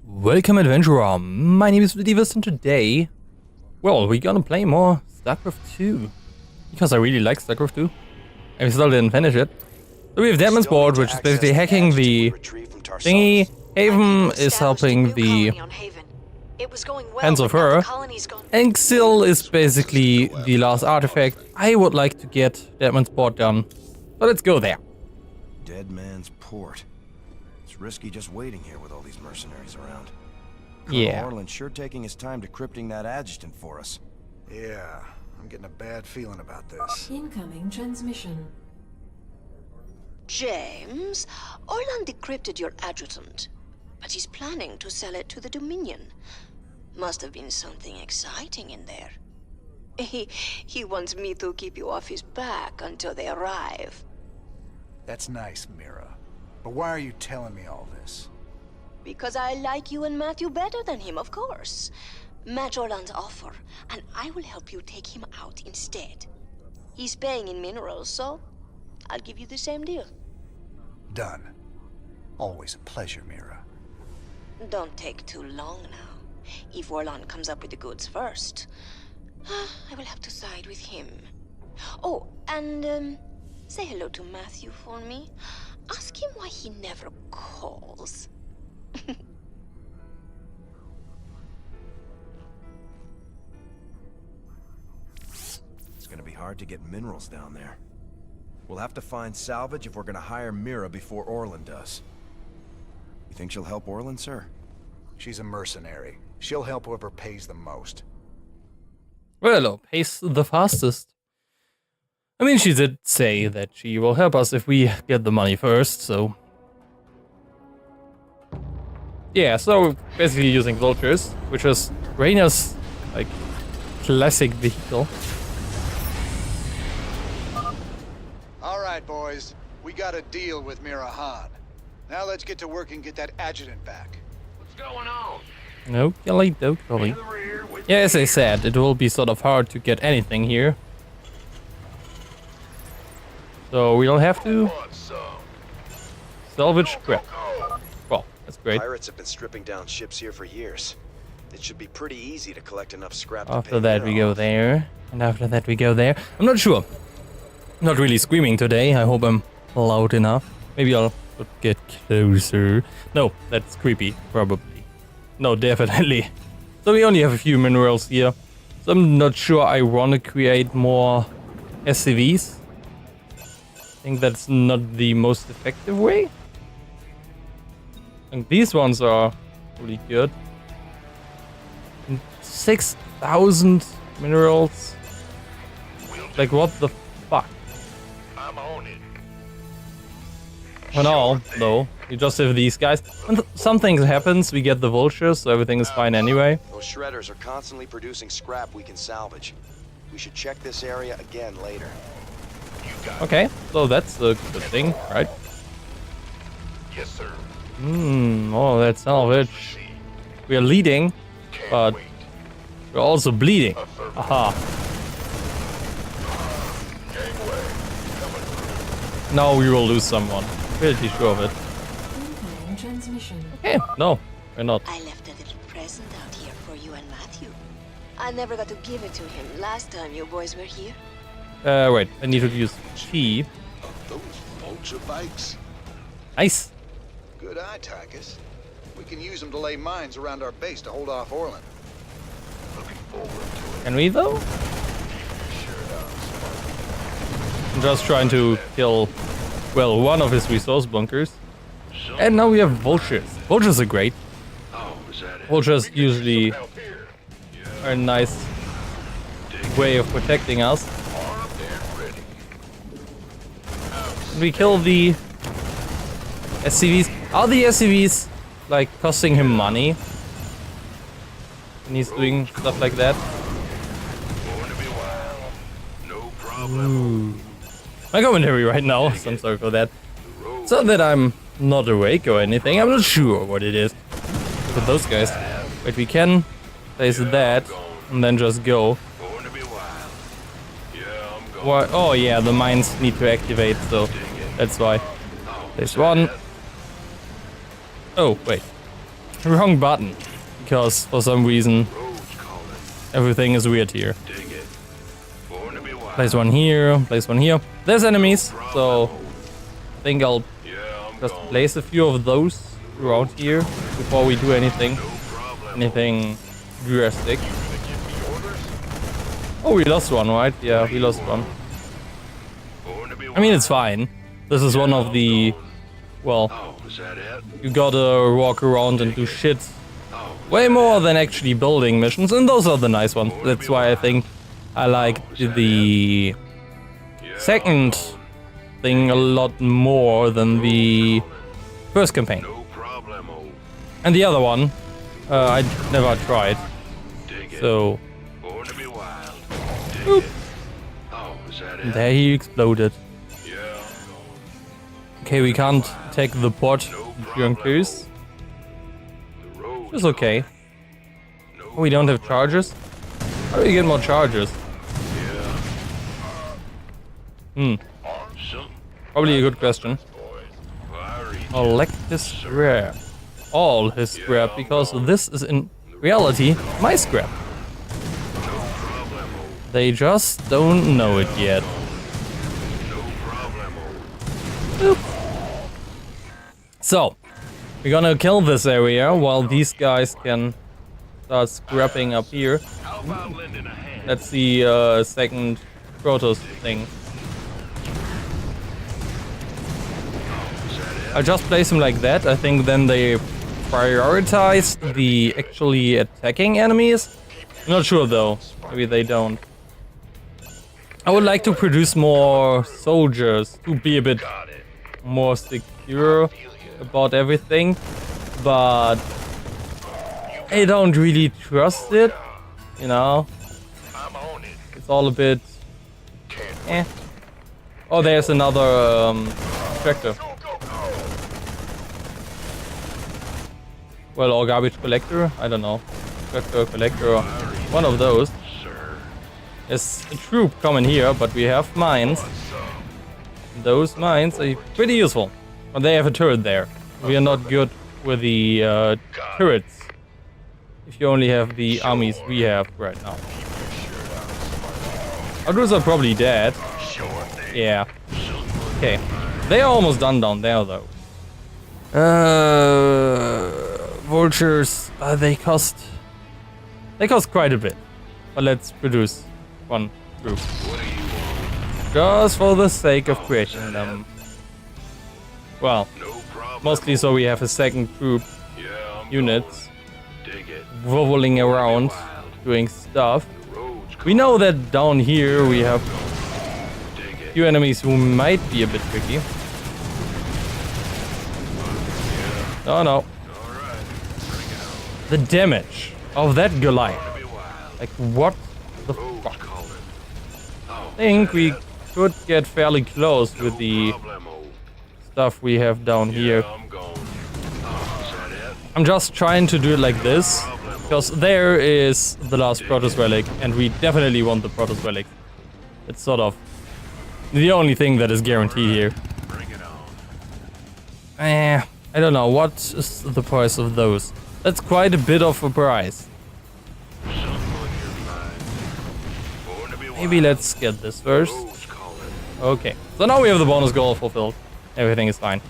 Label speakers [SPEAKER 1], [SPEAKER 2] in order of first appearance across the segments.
[SPEAKER 1] Welcome adventurer, my name is Vladivus and today, well, we're gonna play more Starcraft 2. Because I really like Starcraft 2. And we still didn't finish it. So we have Deadman's Board, which is basically hacking the thingy. Haven is helping the Hands of Her. And Xil is basically the last artifact. I would like to get Deadman's Board done. So let's go there.
[SPEAKER 2] Dead Man's Port. It's risky just waiting here with all these mercenaries around.
[SPEAKER 1] Yeah.
[SPEAKER 2] Colonel Orland's sure taking his time decrypting that adjutant for us.
[SPEAKER 3] Yeah, I'm getting a bad feeling about this.
[SPEAKER 4] Incoming transmission.
[SPEAKER 5] James, Orland decrypted your adjutant, but he's planning to sell it to the Dominion. Must have been something exciting in there. He wants me to keep you off his back until they arrive.
[SPEAKER 3] That's nice, Mira. But why are you telling me all this?
[SPEAKER 5] Because I like you and Matthew better than him, of course. Match Orland's offer, and I will help you take him out instead. He's paying in minerals, so I'll give you the same deal.
[SPEAKER 3] Done. Always a pleasure, Mira.
[SPEAKER 5] Don't take too long now. If Orland comes up with the goods first, I will have to side with him. Oh, and say hello to Matthew for me. Ask him why he never calls.
[SPEAKER 2] It's gonna be hard to get minerals down there. We'll have to find salvage if we're gonna hire Mira before Orland does. You think she'll help Orland, sir?
[SPEAKER 3] She's a mercenary. She'll help whoever pays the most.
[SPEAKER 1] Well, pace the fastest. I mean, she did say that she will help us if we get the money first, so... Yeah, so basically using vultures, which is Rayna's, like, classic vehicle.
[SPEAKER 3] All right, boys. We got a deal with Mira Han. Now let's get to work and get that adjutant back.
[SPEAKER 6] What's going on?
[SPEAKER 1] No, Kelly, don't Kelly. Yeah, as I said, it will be sort of hard to get anything here. So we'll have to salvage scrap. Well, that's great.
[SPEAKER 2] Pirates have been stripping down ships here for years. It should be pretty easy to collect enough scrap to
[SPEAKER 1] After
[SPEAKER 2] pay
[SPEAKER 1] that
[SPEAKER 2] Mira
[SPEAKER 1] we go
[SPEAKER 2] off.
[SPEAKER 1] there, and after that we go there. I'm not sure. Not really screaming today. I hope I'm loud enough. Maybe I'll get closer. No, that's creepy, probably. No, definitely. So we only have a few minerals here. So I'm not sure I want to create more SCVs. I think that's not the most effective way. And these ones are really good. 6,000 minerals. Like what the fuck?
[SPEAKER 6] I'm on it.
[SPEAKER 1] For now, though, we just have these guys. When something happens, we get the vultures, so everything is fine anyway.
[SPEAKER 2] Those shredders are constantly producing scrap we can salvage. We should check this area again later.
[SPEAKER 1] Okay, so that's a good thing, right?
[SPEAKER 6] Yes, sir.
[SPEAKER 1] Oh, that's salvage. We are leading, but we're also bleeding. Aha. Now we will lose someone. Pretty sure of it.
[SPEAKER 4] Incoming transmission.
[SPEAKER 1] Okay, no, we're not.
[SPEAKER 5] I left a little present out here for you and Matthew. I never got to give it to him last time you boys were here.
[SPEAKER 1] Wait, I need to use chi.
[SPEAKER 3] Those vulture bikes.
[SPEAKER 1] Nice.
[SPEAKER 3] Good eye, Tychus. We can use them to lay mines around our base to hold off Orland.
[SPEAKER 6] Looking forward to it.
[SPEAKER 1] Can we though? I'm just trying to kill, well, one of his resource bunkers. And now we have vultures. Vultures are great.
[SPEAKER 6] Oh, is that it?
[SPEAKER 1] Vultures usually
[SPEAKER 6] Help here.
[SPEAKER 1] are a nice way of protecting us.
[SPEAKER 6] Armed and ready.
[SPEAKER 1] We kill the SCVs. Are the SCVs like costing him money? And he's doing stuff like that.
[SPEAKER 6] Going to be wild. No problem.
[SPEAKER 1] My commentary right now, so I'm sorry for that. It's not that I'm not awake or anything, I'm not sure what it is. Look at those guys. Wait, we can place that and then just go.
[SPEAKER 6] Going to be wild. Yeah, I'm going.
[SPEAKER 1] Why? Oh yeah, the mines need to activate, so that's why. There's one. Oh, wait. Wrong button. Because for some reason,
[SPEAKER 6] Roads calling.
[SPEAKER 1] everything is weird here.
[SPEAKER 6] Dig it. Born to be wild.
[SPEAKER 1] Place one here, place one here. There's enemies, so I think I'll
[SPEAKER 6] Yeah, I'm
[SPEAKER 1] just
[SPEAKER 6] gone.
[SPEAKER 1] place a few of those around here before we do anything.
[SPEAKER 6] No problem.
[SPEAKER 1] Anything drastic. Oh, we lost one, right? Yeah, we lost one.
[SPEAKER 6] Born to be
[SPEAKER 1] I mean, it's fine. This is one of the... Well,
[SPEAKER 6] Oh, is that it?
[SPEAKER 1] you gotta walk around and do shit
[SPEAKER 6] Oh,
[SPEAKER 1] way more than actually building missions, and those are the nice ones. That's why I think I like the
[SPEAKER 6] yeah,
[SPEAKER 1] second thing a lot more than the first campaign.
[SPEAKER 6] no problemo.
[SPEAKER 1] And the other one, I never tried,
[SPEAKER 6] Dig it.
[SPEAKER 1] so
[SPEAKER 6] Born to be wild. Dig
[SPEAKER 1] Oop.
[SPEAKER 6] it. Oh, is that it?
[SPEAKER 1] there he exploded.
[SPEAKER 6] Yeah, I'm gone.
[SPEAKER 1] Okay, we can't take the pot during cruise.
[SPEAKER 6] The road.
[SPEAKER 1] It's okay.
[SPEAKER 6] No
[SPEAKER 1] Oh, we don't have charges? How do we get more charges?
[SPEAKER 6] Yeah.
[SPEAKER 1] Hmm,
[SPEAKER 6] Something.
[SPEAKER 1] probably a good question.
[SPEAKER 6] Fiery.
[SPEAKER 1] Collect his scrap. All his scrap, because this is in reality my scrap.
[SPEAKER 6] No problemo.
[SPEAKER 1] They just don't know it yet.
[SPEAKER 6] No problemo.
[SPEAKER 1] Boop. So, we're gonna kill this area while these guys can start scrapping up here.
[SPEAKER 6] How about lending a hand?
[SPEAKER 1] That's the second Protoss thing.
[SPEAKER 6] Is that it?
[SPEAKER 1] I just place them like that. I think then they prioritize the actually attacking enemies. Not sure though. Maybe they don't. I would like to produce more soldiers to be a bit
[SPEAKER 6] Got it.
[SPEAKER 1] more secure about everything, but I don't really trust it, you know.
[SPEAKER 6] I'm on it.
[SPEAKER 1] It's all a bit eh. Oh, there's another tractor. Well, or garbage collector, I don't know. Tractor collector, one of those.
[SPEAKER 6] Sir.
[SPEAKER 1] There's a troop coming here, but we have mines. Those mines are pretty useful. But they have a turret there. We are not good with the turrets. If you only have the armies we have right now. Others are probably dead.
[SPEAKER 6] Sure thing.
[SPEAKER 1] Yeah. Okay. They are almost done down there though. Vultures, they cost quite a bit. But let's produce one group.
[SPEAKER 6] What do you want?
[SPEAKER 1] Just for the sake of creating them. Well,
[SPEAKER 6] No problem.
[SPEAKER 1] mostly so we have a second group
[SPEAKER 6] Yeah, I'm
[SPEAKER 1] units
[SPEAKER 6] going. Dig it.
[SPEAKER 1] wobbling around doing stuff.
[SPEAKER 6] The roads.
[SPEAKER 1] We know that down here we have
[SPEAKER 6] Dig
[SPEAKER 1] a
[SPEAKER 6] it.
[SPEAKER 1] few enemies who might be a bit tricky. Oh no.
[SPEAKER 6] All right. Bring it on.
[SPEAKER 1] The damage of that Goliath.
[SPEAKER 6] Be wild.
[SPEAKER 1] Like what the
[SPEAKER 6] Roads
[SPEAKER 1] fuck?
[SPEAKER 6] calling. Oh,
[SPEAKER 1] I think we could get fairly close with the
[SPEAKER 6] problemo.
[SPEAKER 1] stuff we have down here.
[SPEAKER 6] Yeah, I'm gone. Oh, is that it?
[SPEAKER 1] I'm just trying to do it like this, because there is the last Protoss relic, and we definitely want the Protoss relic. It's sort of the only thing that is guaranteed here.
[SPEAKER 6] Bring it on.
[SPEAKER 1] I don't know, what is the price of those? That's quite a bit of a price.
[SPEAKER 6] Something on your mind. Born to be wild.
[SPEAKER 1] Maybe let's get this first.
[SPEAKER 6] Roads calling.
[SPEAKER 1] Okay, so now we have the bonus goal fulfilled. Everything is fine.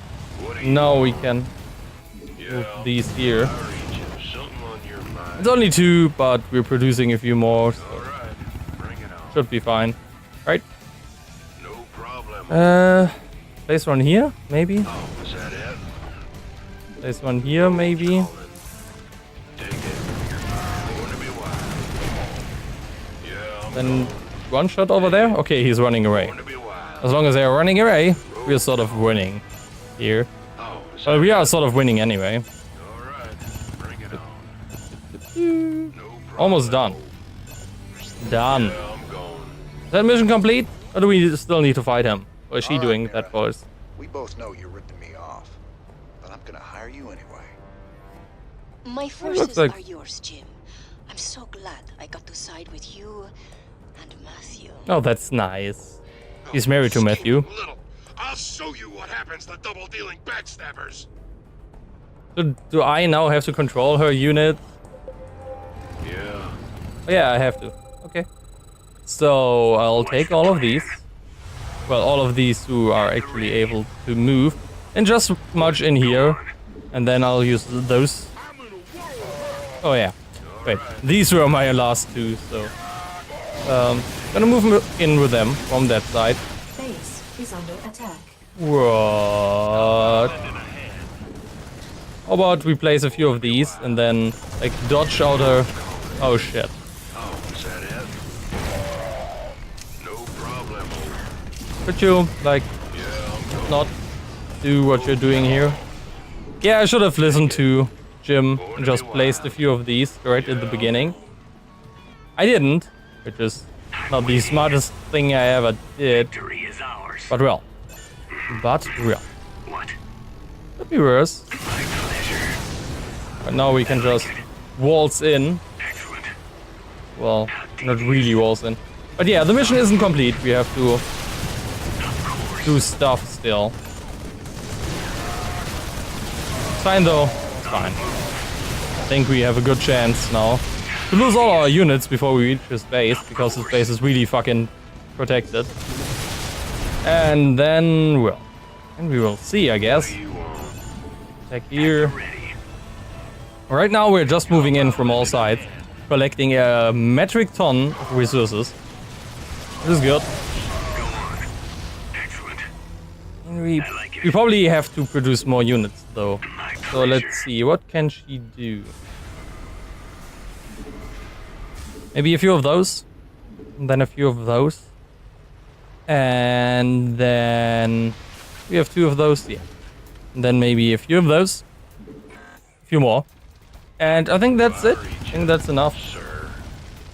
[SPEAKER 6] What do you
[SPEAKER 1] Now we can
[SPEAKER 6] Yeah,
[SPEAKER 1] move these here.
[SPEAKER 6] I'll reach you. Something on your mind.
[SPEAKER 1] It's only 2, but we're producing a few more, so
[SPEAKER 6] All right. Bring it on.
[SPEAKER 1] should be fine. Right?
[SPEAKER 6] No problem.
[SPEAKER 1] Place one here, maybe?
[SPEAKER 6] Oh, is that it?
[SPEAKER 1] Place one here, maybe?
[SPEAKER 6] Dig it. Born to be wild. Yeah, I'm
[SPEAKER 1] Then one shot over there? Okay, he's running away.
[SPEAKER 6] born to be wild.
[SPEAKER 1] As long as they are running away, we're sort of winning here.
[SPEAKER 6] Oh, is
[SPEAKER 1] Well,
[SPEAKER 6] that
[SPEAKER 1] we are sort of winning anyway.
[SPEAKER 6] all right? Bring it on. No problem.
[SPEAKER 1] Almost done. Done.
[SPEAKER 6] Yeah, I'm going.
[SPEAKER 1] Is that mission complete? Or do we still need to fight him? Or is she
[SPEAKER 3] All right,
[SPEAKER 1] doing
[SPEAKER 3] Mira.
[SPEAKER 1] that for us?
[SPEAKER 3] We both know you're ripping me off, but I'm gonna hire you anyway.
[SPEAKER 5] My
[SPEAKER 1] looks
[SPEAKER 5] forces
[SPEAKER 1] like-
[SPEAKER 5] are yours, Jim. I'm so glad I got to side with you and Matthew.
[SPEAKER 1] Oh, that's nice. He's married to Matthew.
[SPEAKER 6] Little. I'll show you what happens to double-dealing backstabbers.
[SPEAKER 1] Do I now have to control her unit?
[SPEAKER 6] Yeah.
[SPEAKER 1] Oh, yeah, I have to. Okay. So I'll take all of these. Well, all of these who are actually able to move. And just march in here. And then I'll use those. Oh yeah. Wait, these were my last two, so... gonna move in with them from that side.
[SPEAKER 4] Base is under attack.
[SPEAKER 1] What? How about we place a few of these and then like dodge out her... Oh shit.
[SPEAKER 6] Oh, is that it? No problem.
[SPEAKER 1] Could you like not do what you're doing here? Yeah, I should have listened to Jim and just placed a few of these right at the beginning. I didn't, which is not the smartest thing I ever did. But well. But real.
[SPEAKER 6] What?
[SPEAKER 1] Could be worse.
[SPEAKER 6] My pleasure.
[SPEAKER 1] But now we can just waltz in.
[SPEAKER 6] Excellent.
[SPEAKER 1] Well, not really waltz in. But yeah, the mission isn't complete. We have to do stuff still. It's fine though. It's fine. I think we have a good chance now to lose all our units before we reach his base, because his base is really fucking protected. And then, well, and we will see, I guess. Attack here. Right now we're just moving in from all sides, collecting a metric ton of resources. This is good. And we probably have to produce more units though. So let's see, what can she do? Maybe a few of those, and then a few of those. And then we have two of those, yeah. And then maybe a few of those. A few more. And I think that's it. I think that's enough.
[SPEAKER 6] Sir.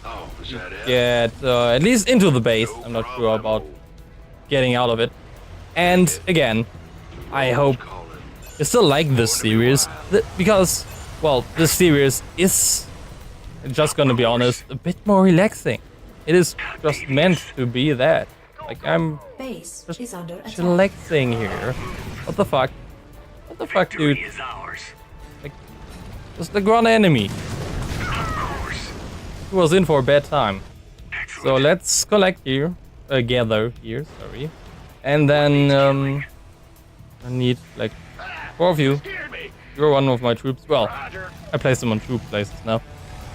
[SPEAKER 6] Oh, is that it?
[SPEAKER 1] Get at least into the base. I'm not sure about getting out of it. And again, I hope you still like this series. Because, well, this series is, just gonna be honest, a bit more relaxing. It is just meant to be that. Like, I'm
[SPEAKER 4] Base
[SPEAKER 1] just
[SPEAKER 4] is under attack.
[SPEAKER 1] chillaxing here. What the fuck? What the fuck, dude? Like, just like one enemy. He was in for a bad time. So let's collect here. Gather here, sorry. And then, I need, like, 4 of you. You're one of my troops. Well, I placed them on troop places now.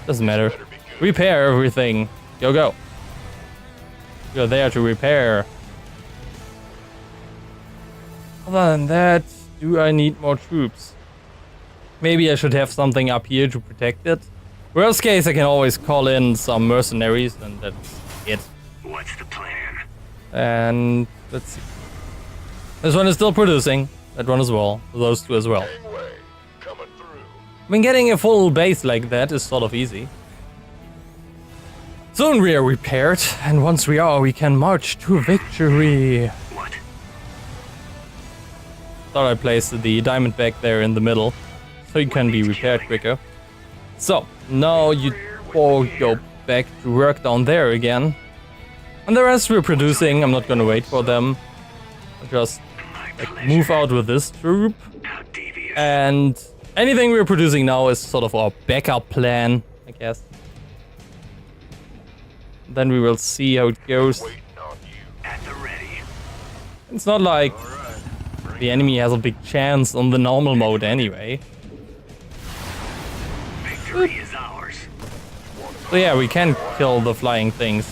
[SPEAKER 1] Doesn't matter. Repair everything. Go, go. You're there to repair. Other than that, do I need more troops? Maybe I should have something up here to protect it. Worst case, I can always call in some mercenaries, and that's it.
[SPEAKER 6] What's the plan?
[SPEAKER 1] And let's see. This one is still producing. That one as well. Those two as well.
[SPEAKER 6] Gangway, coming through.
[SPEAKER 1] I mean, getting a full base like that is sort of easy. Soon we are repaired, and once we are, we can march to victory.
[SPEAKER 6] What?
[SPEAKER 1] Thought I placed the diamond back there in the middle, so you can be repaired quicker. So, now you all go back to work down there again. And the rest we're producing, I'm not gonna wait for them. I'll just like, move out with this troop.
[SPEAKER 6] How devious.
[SPEAKER 1] And anything we're producing now is sort of our backup plan, I guess. Then we will see how it goes.
[SPEAKER 6] Waiting on you. At the ready.
[SPEAKER 1] It's not like the enemy has a big chance on the normal mode anyway.
[SPEAKER 6] Victory is ours.
[SPEAKER 1] So yeah, we can kill the flying things.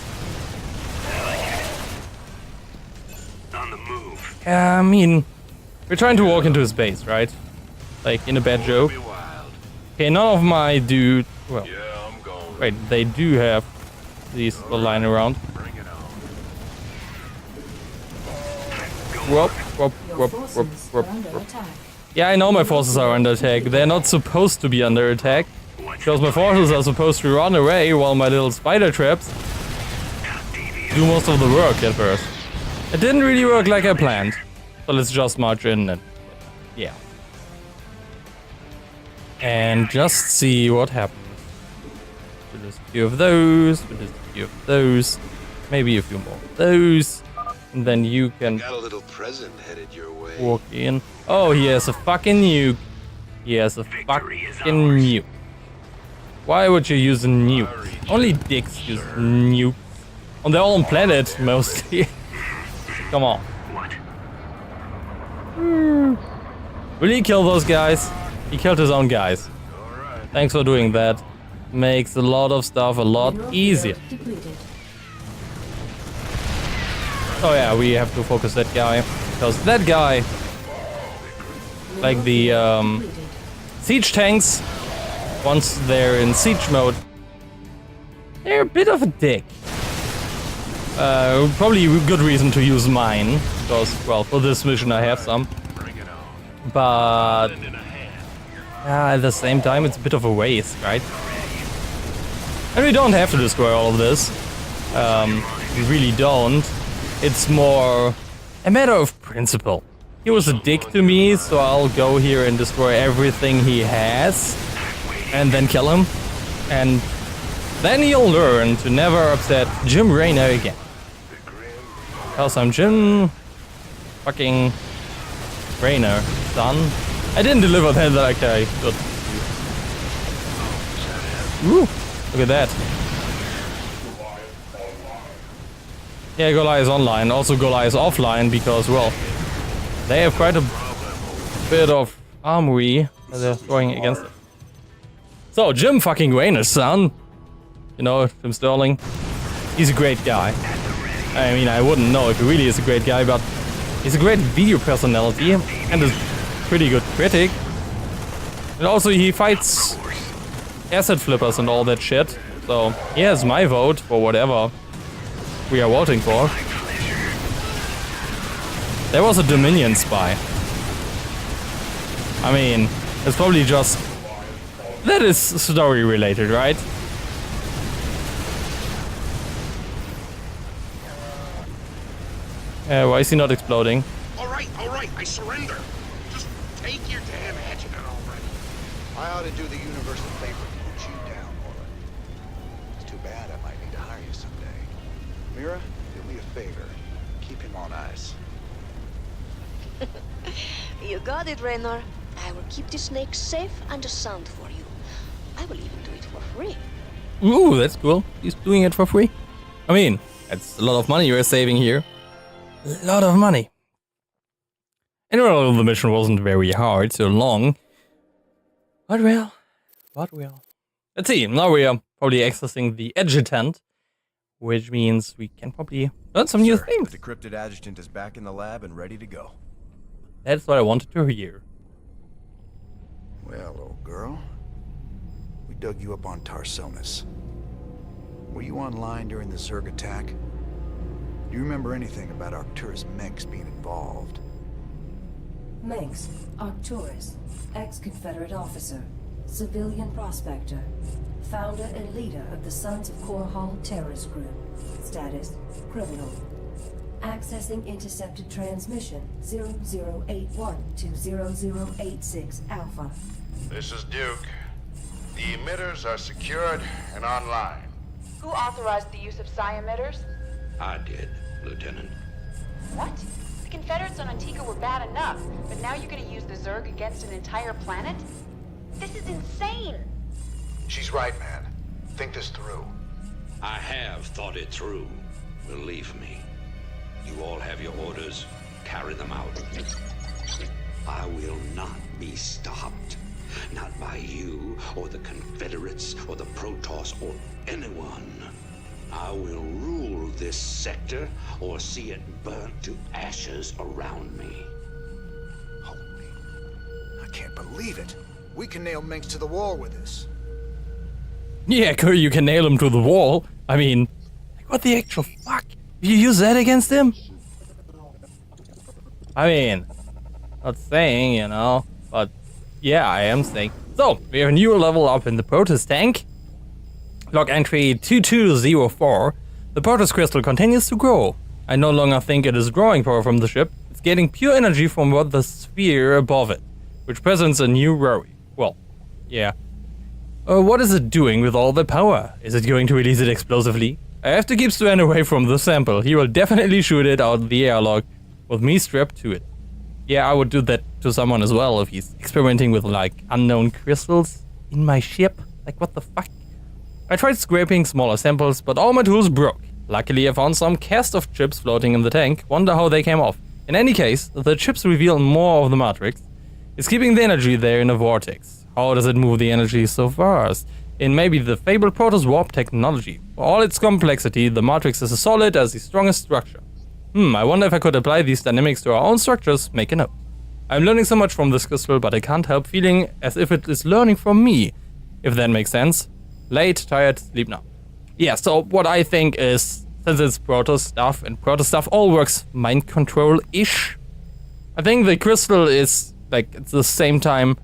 [SPEAKER 6] On the move.
[SPEAKER 1] I mean, we're trying to walk into his base, right? Like in a bad joke.
[SPEAKER 6] Be wild.
[SPEAKER 1] Okay, none of my dude. Well,
[SPEAKER 6] Yeah, I'm going.
[SPEAKER 1] wait, they do have these still lying around.
[SPEAKER 6] Bring it on.
[SPEAKER 1] Whoop, whoop,
[SPEAKER 4] Your
[SPEAKER 1] whoop,
[SPEAKER 4] forces
[SPEAKER 1] whoop,
[SPEAKER 4] are
[SPEAKER 1] whoop,
[SPEAKER 4] under
[SPEAKER 1] whoop.
[SPEAKER 4] attack.
[SPEAKER 1] Yeah, I know my forces are under attack. They're not supposed to be under attack. Because my forces are supposed to run away while my little spider traps do most of the work at first. It didn't really work like I planned. So let's just march in and yeah. And just see what happens. Just a few of those, just a few of those, maybe a few more of those. And then you can
[SPEAKER 7] Got a little present headed your way.
[SPEAKER 1] walk in. Oh, he has a fucking nuke. He has a fucking nuke. Why would you use a nuke? Only dicks use nukes. On their own planet, mostly. Come on. Will he kill those guys? He killed his own guys. Thanks for doing that. Makes a lot of stuff a lot easier. Oh yeah, we have to focus that guy. Because that guy, like the siege tanks, once they're in siege mode, they're a bit of a dick. Probably a good reason to use mine, because, well, for this mission I have some. But at the same time, it's a bit of a waste, right? And we don't have to destroy all of this. We really don't. It's more a matter of principle. He was a dick to me, so I'll go here and destroy everything he has, and then kill him. And then he'll learn to never upset Jim Raynor again. Else I'm Jim fucking Raynor, son. I didn't deliver that like I should. Ooh, look at that. Yeah, Golai is online. Also Golai is offline because, well, they have quite a bit of armory that they're throwing against it. So, Jim fucking Raynor's son. You know, Jim Sterling. He's a great guy. I mean, I wouldn't know if he really is a great guy, but he's a great video personality and a pretty good critic. And also he fights asset flippers and all that shit. So he has my vote for whatever we are voting for. There was a Dominion spy. I mean, it's probably just... That is story related, right? Why is he not exploding?
[SPEAKER 6] All right, I surrender. Just take your damn hatchet out already.
[SPEAKER 3] I ought to do the universe a favor and put you down, Orlin. It's too bad I might need to hire you someday. Mira, do me a favor. Keep him on ice.
[SPEAKER 5] You got it, Raynor. I will keep the snake safe and sound for you. I will even do it for free.
[SPEAKER 1] Ooh, that's cool. He's doing it for free. I mean, that's a lot of money you're saving here. A lot of money. And well, the mission wasn't very hard, so long. But well. Let's see, now we are probably accessing the adjutant, which means we can probably learn some new things.
[SPEAKER 2] The decrypted adjutant is back in the lab and ready to go.
[SPEAKER 1] That's what I wanted to hear.
[SPEAKER 3] Well, old girl. We dug you up on Tarsonis. Were you online during the Zerg attack? Do you remember anything about Arcturus Mengs being involved?
[SPEAKER 4] Mengs, Arcturus, ex-Confederate officer, civilian prospector, founder and leader of the Sons of Korhal terrorist group. Status, criminal. Accessing intercepted transmission 0081 to 0086 Alpha.
[SPEAKER 6] This is Duke. The emitters are secured and online.
[SPEAKER 7] Who authorized the use of psi emitters?
[SPEAKER 8] I did, Lieutenant.
[SPEAKER 7] What? The Confederates on Antigua were bad enough, but now you're gonna use the Zerg against an entire planet? This is insane!
[SPEAKER 3] She's right, man. Think this through.
[SPEAKER 8] I have thought it through. Believe me. You all have your orders. Carry them out. I will not be stopped. Not by you, or the Confederates, or the Protoss, or anyone. I will rule this sector, or see it burnt to ashes around me.
[SPEAKER 3] Holy... I can't believe it. We can nail Mengs to the wall with this.
[SPEAKER 1] Yeah, you can nail him to the wall. I mean, like, what the actual fuck? You use that against him? I mean, not saying, you know, but yeah, I am saying. So, we have a new level up in the Protoss tank. Log entry 2204. The Protoss crystal continues to grow. I no longer think it is drawing power from the ship. It's getting pure energy from what the sphere above it, which presents a new worry. Well, yeah. What is it doing with all the power? Is it going to release it explosively? I have to keep Sven away from the sample. He will definitely shoot it out of the airlock with me strapped to it. Yeah, I would do that to someone as well if he's experimenting with like unknown crystals in my ship. Like what the fuck? I tried scraping smaller samples, but all my tools broke. Luckily I found some cast-off chips floating in the tank. Wonder how they came off. In any case, the chips reveal more of the matrix. It's keeping the energy there in a vortex. How does it move the energy so fast? In maybe the fabled Protoss warp technology. For all its complexity, the matrix is as solid as the strongest structure. I wonder if I could apply these dynamics to our own structures. Make a note. I'm learning so much from this crystal, but I can't help feeling as if it is learning from me. If that makes sense. Late, tired, sleep now. Yeah, so what I think is, since it's Protoss stuff, and Protoss stuff all works mind control-ish, I think the crystal is, like, at the same time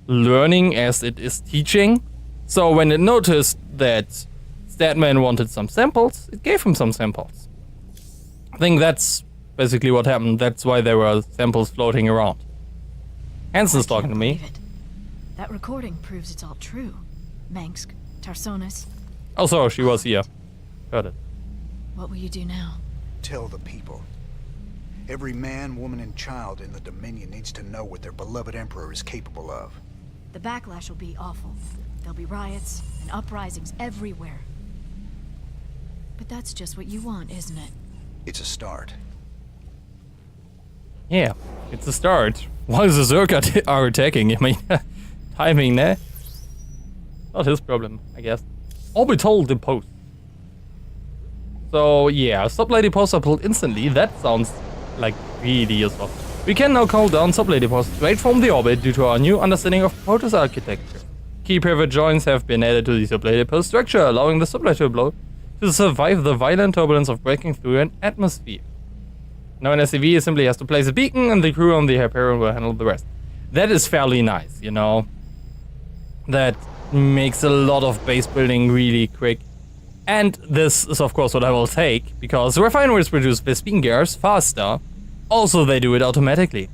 [SPEAKER 1] learning as it is teaching. So when it noticed that Statman wanted some samples, it gave him some samples. I think that's basically what happened. That's why there were samples floating around. Hansen's talking to me.
[SPEAKER 9] Believe it. That recording proves it's all true. Mengsk, Tarsonis.
[SPEAKER 1] Oh, so she was here. Heard it.
[SPEAKER 9] What will you do now?
[SPEAKER 3] Tell the people. Every man, woman, and child in the Dominion needs to know what their beloved Emperor is capable of.
[SPEAKER 9] The backlash will be awful. There'll be riots and uprisings everywhere. But that's just what you want, isn't it?
[SPEAKER 3] It's a start.
[SPEAKER 1] Yeah, it's a start. Why is the Zerg are attacking? I mean, timing there. Not his problem, I guess. Orbital depots. So yeah, supply depots are pulled instantly. That sounds like really useful. We can now call down supply depots straight from the orbit due to our new understanding of Protoss architecture. Key pivot joints have been added to the supply depot structure, allowing the supply to survive the violent turbulence of breaking through an atmosphere. Now an SCV simply has to place a beacon and the crew on the Hyperion will handle the rest. That is fairly nice, you know. That makes a lot of base building really quick. And this is of course what I will take, because refineries produce Vespene gas faster. Also they do it automatically.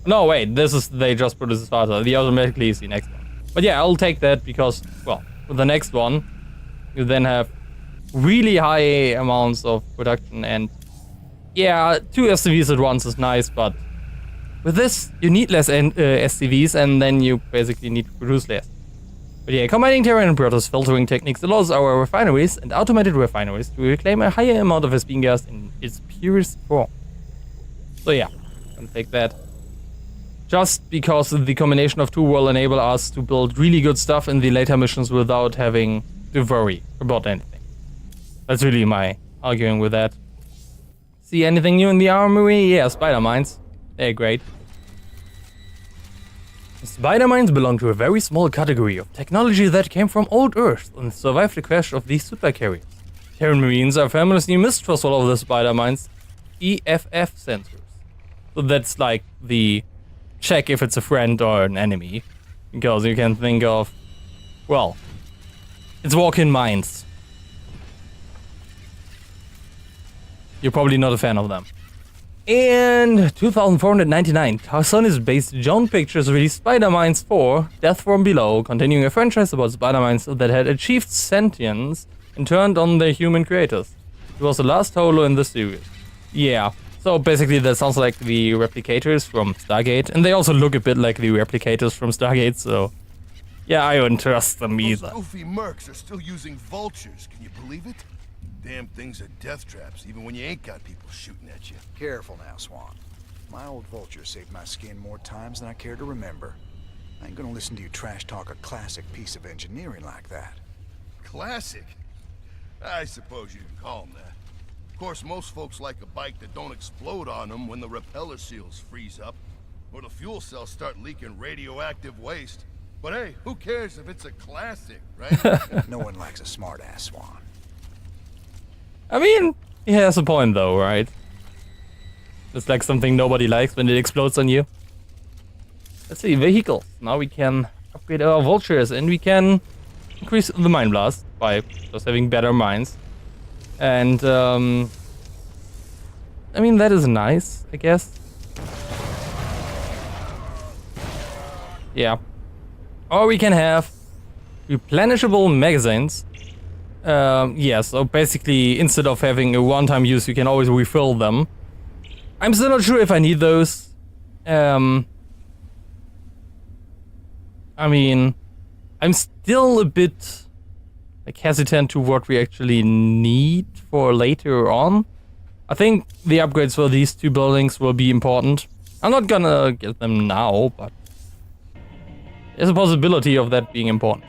[SPEAKER 1] No wait, they just produce it faster. The automatically is the next one. But yeah, I'll take that because, well, with the next one, you then have really high amounts of production, and yeah, 2 SCVs at once is nice, but with this you need less SCVs and then you basically need to produce less. But yeah, combining Terran and Protoss filtering techniques allows our refineries and automated refineries to reclaim a higher amount of Vespene gas in its purest form. So yeah, I'm gonna take that. Just because the combination of two will enable us to build really good stuff in the later missions without having to worry about anything. That's really my arguing with that. See anything new in the armory? Yeah, spider mines. They're great. Spider mines belong to a very small category of technology that came from old Earth and survived the crash of these supercarriers. Terran Marines are famously mistrustful of the spider mines' EFF sensors. So that's like the check if it's a friend or an enemy. Because you can think of, well, it's walk-in mines. You're probably not a fan of them. In 2499, Tarsonis-based Joan Pictures released Spider-Mines 4, Death from Below, continuing a franchise about Spider-Mines that had achieved sentience and turned on their human creators. It was the last holo in the series. Yeah, so basically that sounds like the replicators from Stargate, and they also look a bit like the replicators from Stargate, so yeah, I wouldn't trust them either.
[SPEAKER 6] Those goofy mercs are still using vultures, can you believe it? Damn things are death traps, even when you ain't got people shooting at you.
[SPEAKER 3] Careful now, Swan. My old vulture saved my skin more times than I care to remember. I ain't gonna listen to you trash talk a classic piece of engineering like that.
[SPEAKER 6] Classic? I suppose you can call them that. Of course, most folks like a bike that don't explode on them when the repeller seals freeze up, or the fuel cells start leaking radioactive waste. But hey, who cares if it's a classic, right?
[SPEAKER 3] No one likes a smart-ass Swan.
[SPEAKER 1] I mean, he has a point though, right? It's like something nobody likes when it explodes on you. Let's see, vehicles. Now we can upgrade our vultures and we can increase the mine blast by just having better mines. And I mean, that is nice, I guess. Yeah. Or we can have replenishable magazines. Yeah, so basically, instead of having a one-time use, you can always refill them. I'm still not sure if I need those. I mean, I'm still a bit like hesitant to what we actually need for later on. I think the upgrades for these two buildings will be important. I'm not gonna get them now, but there's a possibility of that being important.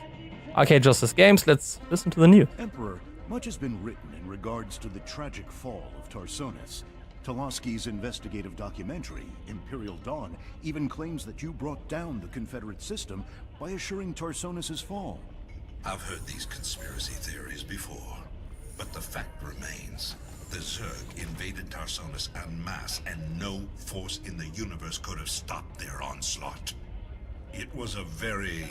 [SPEAKER 1] Okay, Justice Games, let's listen to the news.
[SPEAKER 10] Emperor, much has been written in regards to the tragic fall of Tarsonis. Toloski's investigative documentary, Imperial Dawn, even claims that you brought down the Confederate system by assuring Tarsonis' fall.
[SPEAKER 8] I've heard these conspiracy theories before, but the fact remains. The Zerg invaded Tarsonis en masse, and no force in the universe could have stopped their onslaught. It was a very...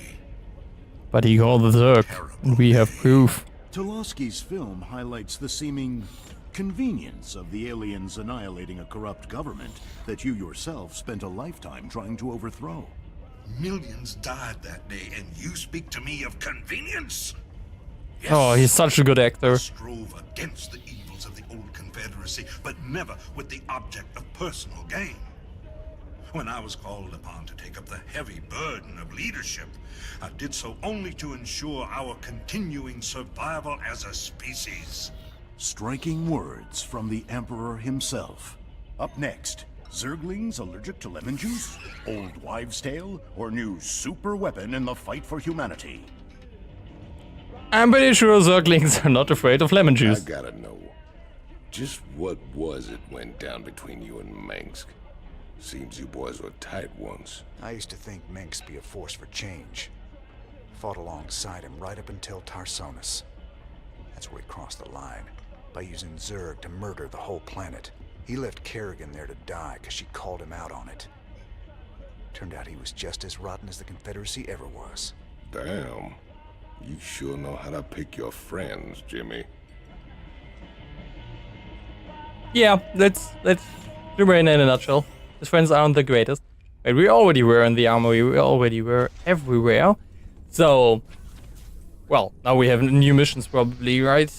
[SPEAKER 1] But he called the Zerg, and we have proof.
[SPEAKER 10] Toloski's film highlights the seeming convenience of the aliens annihilating a corrupt government that you yourself spent a lifetime trying to overthrow.
[SPEAKER 8] Millions died that day, and you speak to me of convenience? Yes,
[SPEAKER 1] Oh, he's such a good actor.
[SPEAKER 8] I strove against the evils of the old Confederacy, but never with the object of personal gain. When I was called upon to take up the heavy burden of leadership, I did so only to ensure our continuing survival as a species.
[SPEAKER 10] Striking words from the Emperor himself. Up next, Zerglings allergic to lemon juice? Old wives' tale? Or new super weapon in the fight for humanity?
[SPEAKER 1] I'm pretty sure Zerglings are not afraid of lemon juice.
[SPEAKER 11] I gotta know, just what was it went down between you and Mengsk? Seems you boys were tight once.
[SPEAKER 3] I used to think Mengsk be a force for change. Fought alongside him right up until Tarsonis. That's where he crossed the line, by using Zerg to murder the whole planet. He left Kerrigan there to die because she called him out on it. Turned out he was just as rotten as the Confederacy ever was.
[SPEAKER 11] Damn. You sure know how to pick your friends, Jimmy.
[SPEAKER 1] Yeah, let's remain in a nutshell. His friends aren't the greatest. But we already were in the armory, we already were everywhere. So, well, now we have new missions probably, right?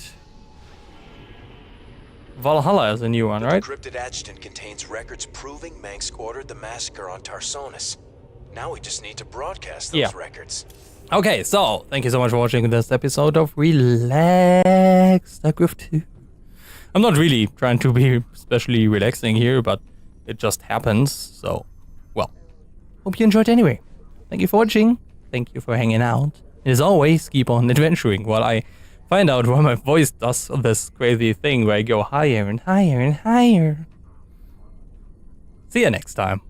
[SPEAKER 1] Valhalla is a new one, right?
[SPEAKER 12] The decrypted adjutant contains records proving Mengsk ordered the massacre on Tarsonis. Now we just need to broadcast those records.
[SPEAKER 1] Okay, so, thank you so much for watching this episode of Relax Starcraft 2. I'm not really trying to be especially relaxing here, but it just happens, so, well, hope you enjoyed anyway. Thank you for watching, thank you for hanging out. As always, keep on adventuring while I find out why my voice does this crazy thing where I go higher and higher and higher. See you next time.